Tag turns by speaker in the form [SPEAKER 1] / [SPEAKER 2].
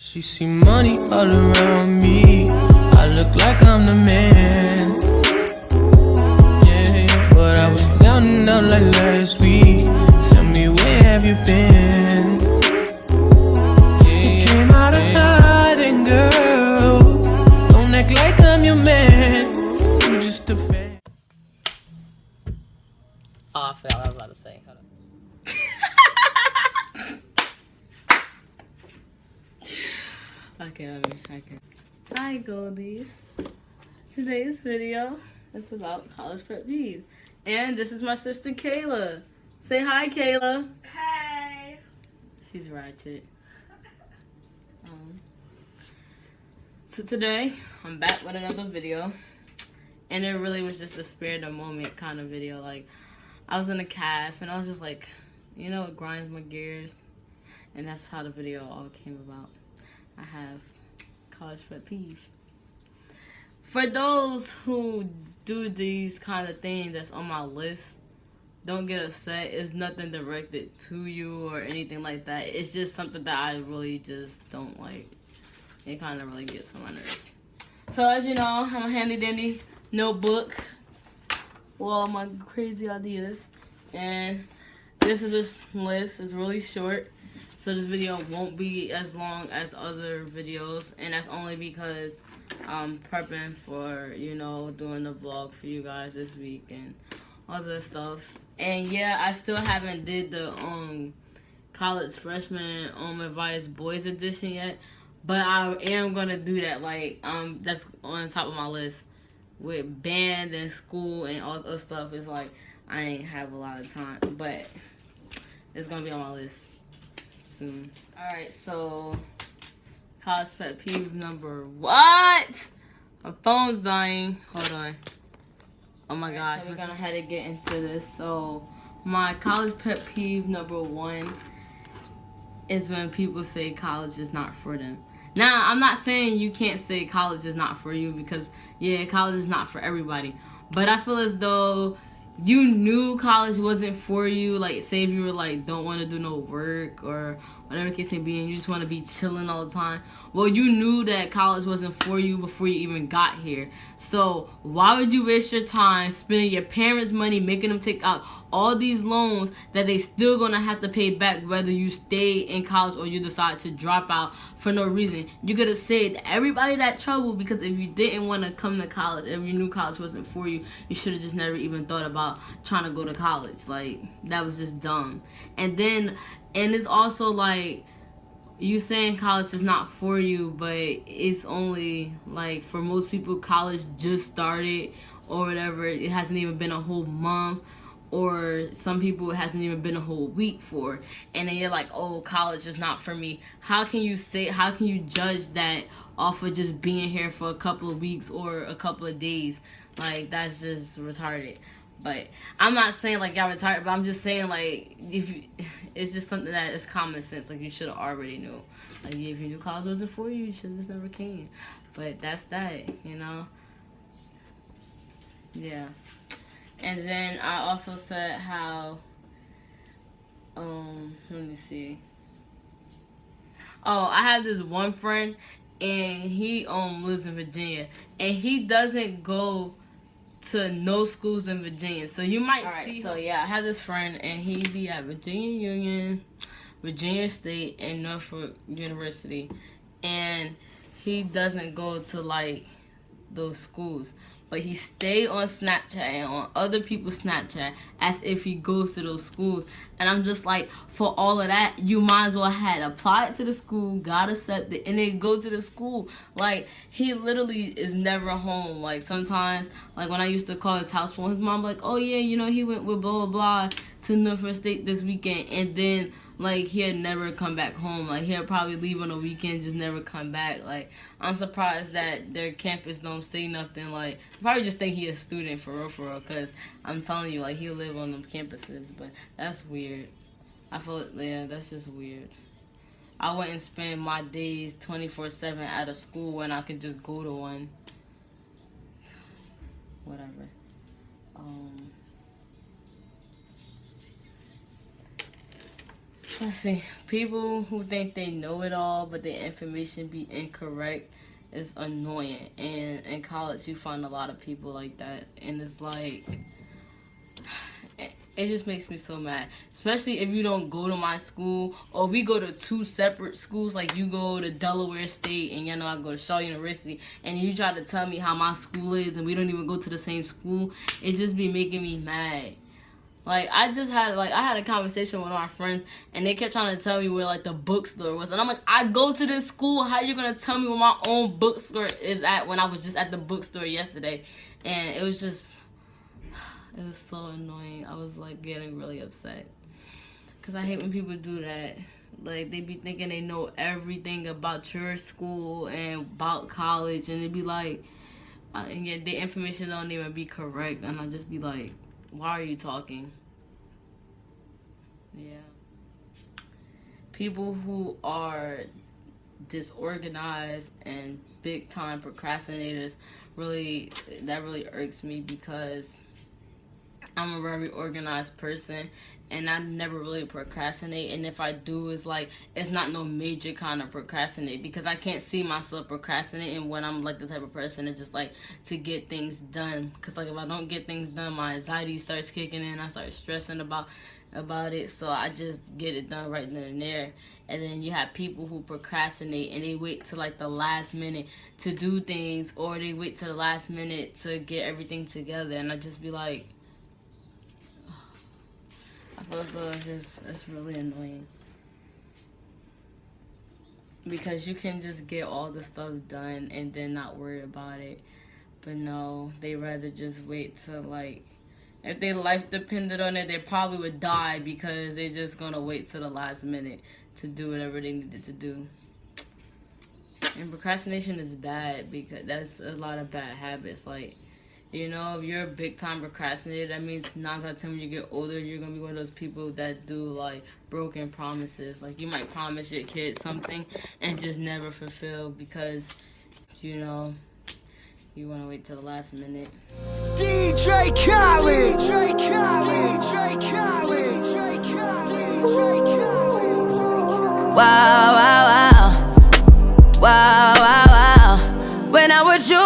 [SPEAKER 1] She see money all around me. I look like I'm the man. Yeah, but I was counting out like last week. Tell me, where have you been? You came out of hiding, girl. Don't act like I'm your man. You just a fan.
[SPEAKER 2] Oh, I forgot what I was about to say. Hold on. Okay. Hi, Goldies. Today's video is about college prep peeves. And this is my sister, Kayla. Say hi, Kayla.
[SPEAKER 3] Hey.
[SPEAKER 2] She's ratchet. So today, I'm back with another video. And it really was just a spare the moment kind of video. Like, I was in a calf and I was just like, you know, it grinds my gears. And that's how the video all came about. I have college prep peeves. For those who do these kind of things that's on my list, don't get upset. It's nothing directed to you or anything like that. It's just something that I really just don't like. It kind of really gets on my nerves. So as you know, I'm a handy dandy notebook with all my crazy ideas. And this is a list. It's really short. So this video won't be as long as other videos, and that's only because I'm prepping for, you know, doing the vlog for you guys this week and all that stuff. And yeah, I still haven't did the college freshman advice boys edition yet, but I am gonna do that. Like that's on top of my list with band and school and all this other stuff. It's like I ain't have a lot of time, but it's gonna be on my list soon. Alright, so college pet peeve number what? My phone's dying. Hold on. Oh my gosh, so we're gonna have to get into this. So my college pet peeve number 1 is when people say college is not for them. Now, I'm not saying you can't say college is not for you, because yeah, college is not for everybody. But I feel as though you knew college wasn't for you. Like, say if you were like, don't want to do no work or whatever the case may be, and you just want to be chilling all the time. Well, you knew that college wasn't for you before you even got here. So why would you waste your time spending your parents' money, making them take out all these loans that they still gonna have to pay back whether you stay in college or you decide to drop out for no reason? You could have saved everybody that trouble, because if you didn't want to come to college, if you knew college wasn't for you, you should have just never even thought about trying to go to college. Like, that was just dumb. And it's also like, you saying college is not for you, but it's only like, for most people, college just started or whatever. It hasn't even been a whole month, or some people it hasn't even been a whole week for, and then you're like, oh, college is not for me. How can you judge that off of just being here for a couple of weeks or a couple of days? Like, that's just retarded. But I'm not saying like y'all retarded, but I'm just saying, like, it's just something that is common sense. Like, you should have already knew. Like, if you knew college wasn't for you, you should have just never came. But that's that, you know? Yeah. And then I also said how, let me see. Oh, I have this one friend, and he lives in Virginia, and he doesn't go to no schools in Virginia. So you might see. So yeah, I have this friend, and he be at Virginia Union, Virginia State, and Norfolk University, and he doesn't go to like those schools. But he stay on Snapchat and on other people's Snapchat as if he goes to those schools. And I'm just like, for all of that, you might as well had applied to the school, got accepted, and then go to the school. Like, he literally is never home. Like, sometimes, like when I used to call his house phone, his mom like, oh yeah, you know, he went with blah, blah, blah to Norfolk State this weekend. And then, like, he'd never come back home. Like, he'll probably leave on a weekend, just never come back. Like, I'm surprised that their campus don't say nothing. Like, probably just think he a student for real, because I'm telling you, like, he'll live on them campuses. But that's weird. I feel, yeah, that's just weird. I wouldn't spend my days 24/7 at a school when I could just go to one. Whatever. Let's see. People who think they know it all, but their information be incorrect is annoying. And in college, you find a lot of people like that. And it's like, it just makes me so mad. Especially if you don't go to my school, or we go to two separate schools. Like you go to Delaware State, and you know I go to Shaw University. And you try to tell me how my school is, and we don't even go to the same school. It just be making me mad. Like, I had a conversation with my friends, and they kept trying to tell me where, like, the bookstore was. And I'm like, I go to this school. How you going to tell me where my own bookstore is at when I was just at the bookstore yesterday? And it was just, it was so annoying. I was, like, getting really upset. Because I hate when people do that. Like, they be thinking they know everything about your school and about college. And they be like, and yet their information don't even be correct. And I just be like, why are you talking? Yeah. People who are disorganized and big time procrastinators, that really irks me, because I'm a very organized person and I never really procrastinate. And if I do, it's like, it's not no major kind of procrastinate, because I can't see myself procrastinating when I'm like the type of person that just like to get things done. Because like if I don't get things done, my anxiety starts kicking in. I start stressing about it. So I just get it done right then and there. And then you have people who procrastinate and they wait till like the last minute to do things, or they wait till the last minute to get everything together. And I just be like, I feel as though it's really annoying. Because you can just get all the stuff done and then not worry about it. But no, they rather just wait till, like, if their life depended on it, they probably would die, because they're just gonna wait till the last minute to do whatever they needed to do. And procrastination is bad, because that's a lot of bad habits. Like, you know, if you're a big time procrastinator, that means 9 out of 10 when you get older, you're gonna be one of those people that do like broken promises. Like, you might promise your kid something and just never fulfill, because, you know, you wanna wait till the last minute.
[SPEAKER 1] DJ Kaee, DJ Kaee, DJ Kaee, DJ Kaee, DJ Kaee.
[SPEAKER 3] Wow, wow, wow. Wow, wow, wow. When I'm with you,